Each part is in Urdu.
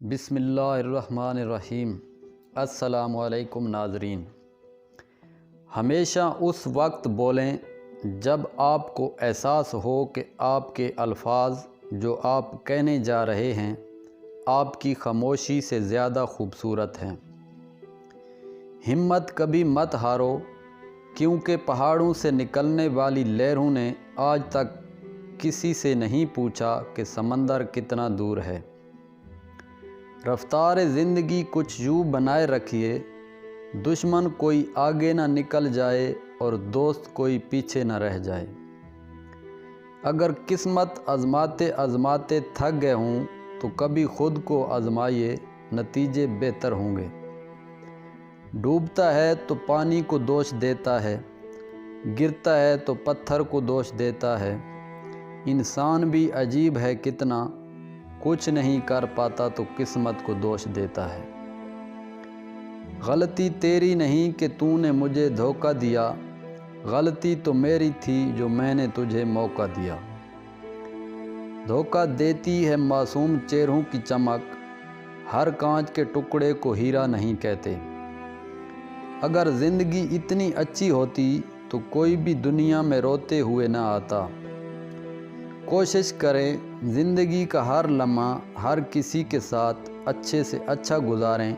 بسم اللہ الرحمن الرحیم۔ السلام علیکم ناظرین۔ ہمیشہ اس وقت بولیں جب آپ کو احساس ہو کہ آپ کے الفاظ جو آپ کہنے جا رہے ہیں آپ کی خاموشی سے زیادہ خوبصورت ہیں۔ ہمت کبھی مت ہارو، کیونکہ پہاڑوں سے نکلنے والی لہروں نے آج تک کسی سے نہیں پوچھا کہ سمندر کتنا دور ہے۔ رفتار زندگی کچھ یوں بنائے رکھیے، دشمن کوئی آگے نہ نکل جائے اور دوست کوئی پیچھے نہ رہ جائے۔ اگر قسمت آزماتے آزماتے تھک گئے ہوں تو کبھی خود کو آزمائیے، نتیجے بہتر ہوں گے۔ ڈوبتا ہے تو پانی کو دوش دیتا ہے، گرتا ہے تو پتھر کو دوش دیتا ہے۔ انسان بھی عجیب ہے کتنا، کچھ نہیں کر پاتا تو قسمت کو دوش دیتا ہے۔ غلطی تیری نہیں کہ تو نے مجھے دھوکہ دیا، غلطی تو میری تھی جو میں نے تجھے موقع دیا۔ دھوکہ دیتی ہے معصوم چہروں کی چمک، ہر کانچ کے ٹکڑے کو ہیرا نہیں کہتے۔ اگر زندگی اتنی اچھی ہوتی تو کوئی بھی دنیا میں روتے ہوئے نہ آتا۔ کوشش کریں زندگی کا ہر لمحہ ہر کسی کے ساتھ اچھے سے اچھا گزاریں،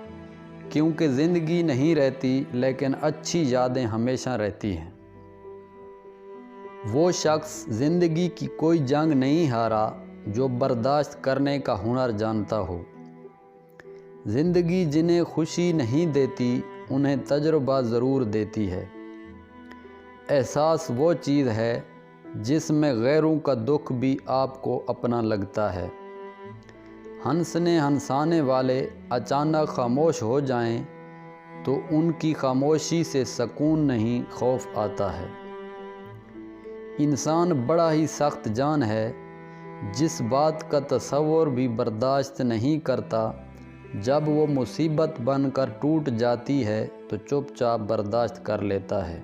کیونکہ زندگی نہیں رہتی لیکن اچھی یادیں ہمیشہ رہتی ہیں۔ وہ شخص زندگی کی کوئی جنگ نہیں ہارا جو برداشت کرنے کا ہنر جانتا ہو۔ زندگی جنہیں خوشی نہیں دیتی انہیں تجربہ ضرور دیتی ہے۔ احساس وہ چیز ہے جس میں غیروں کا دکھ بھی آپ کو اپنا لگتا ہے۔ ہنسنے ہنسانے والے اچانک خاموش ہو جائیں تو ان کی خاموشی سے سکون نہیں خوف آتا ہے۔ انسان بڑا ہی سخت جان ہے، جس بات کا تصور بھی برداشت نہیں کرتا، جب وہ مصیبت بن کر ٹوٹ جاتی ہے تو چپ چاپ برداشت کر لیتا ہے۔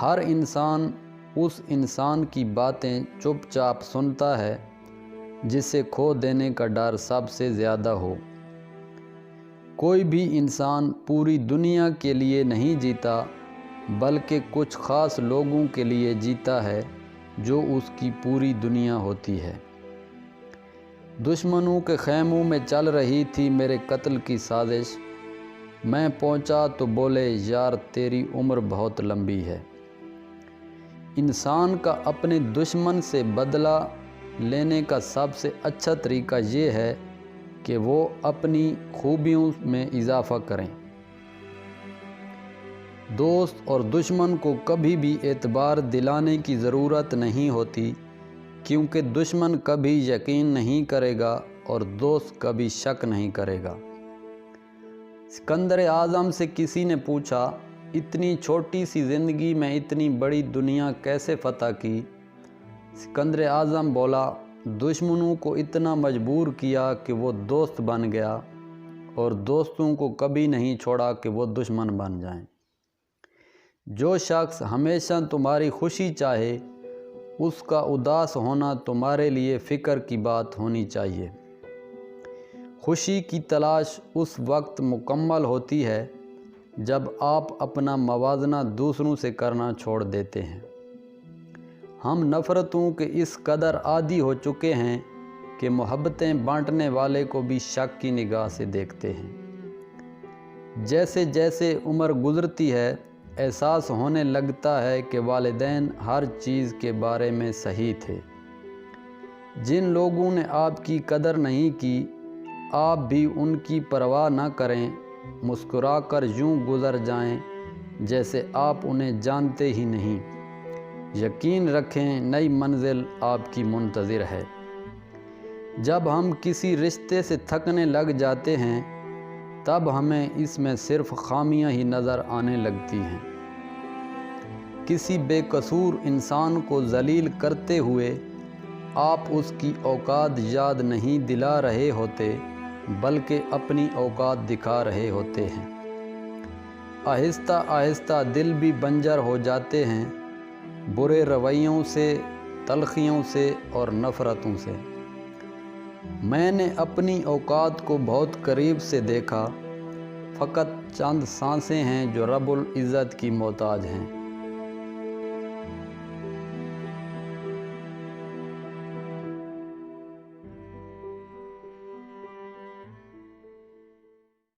ہر انسان اس انسان کی باتیں چپ چاپ سنتا ہے جسے کھو دینے کا ڈر سب سے زیادہ ہو۔ کوئی بھی انسان پوری دنیا کے لیے نہیں جیتا، بلکہ کچھ خاص لوگوں کے لیے جیتا ہے جو اس کی پوری دنیا ہوتی ہے۔ دشمنوں کے خیموں میں چل رہی تھی میرے قتل کی سازش، میں پہنچا تو بولے یار تیری عمر بہت لمبی ہے۔ انسان کا اپنے دشمن سے بدلہ لینے کا سب سے اچھا طریقہ یہ ہے کہ وہ اپنی خوبیوں میں اضافہ کریں۔ دوست اور دشمن کو کبھی بھی اعتبار دلانے کی ضرورت نہیں ہوتی، کیونکہ دشمن کبھی یقین نہیں کرے گا اور دوست کبھی شک نہیں کرے گا۔ سکندر اعظم سے کسی نے پوچھا، اتنی چھوٹی سی زندگی میں اتنی بڑی دنیا کیسے فتح کی؟ سکندر اعظم بولا، دشمنوں کو اتنا مجبور کیا کہ وہ دوست بن گیا، اور دوستوں کو کبھی نہیں چھوڑا کہ وہ دشمن بن جائیں۔ جو شخص ہمیشہ تمہاری خوشی چاہے، اس کا اداس ہونا تمہارے لیے فکر کی بات ہونی چاہیے۔ خوشی کی تلاش اس وقت مکمل ہوتی ہے جب آپ اپنا موازنہ دوسروں سے کرنا چھوڑ دیتے ہیں۔ ہم نفرتوں کے اس قدر عادی ہو چکے ہیں کہ محبتیں بانٹنے والے کو بھی شک کی نگاہ سے دیکھتے ہیں۔ جیسے جیسے عمر گزرتی ہے، احساس ہونے لگتا ہے کہ والدین ہر چیز کے بارے میں صحیح تھے۔ جن لوگوں نے آپ کی قدر نہیں کی، آپ بھی ان کی پرواہ نہ کریں، مسکرا کر یوں گزر جائیں جیسے آپ انہیں جانتے ہی نہیں۔ یقین رکھیں نئی منزل آپ کی منتظر ہے۔ جب ہم کسی رشتے سے تھکنے لگ جاتے ہیں تب ہمیں اس میں صرف خامیاں ہی نظر آنے لگتی ہیں۔ کسی بے قصور انسان کو ذلیل کرتے ہوئے آپ اس کی اوقات یاد نہیں دلا رہے ہوتے، بلکہ اپنی اوقات دکھا رہے ہوتے ہیں۔ آہستہ آہستہ دل بھی بنجر ہو جاتے ہیں، برے رویوں سے، تلخیوں سے اور نفرتوں سے۔ میں نے اپنی اوقات کو بہت قریب سے دیکھا، فقط چند سانسیں ہیں جو رب العزت کی محتاج ہیں۔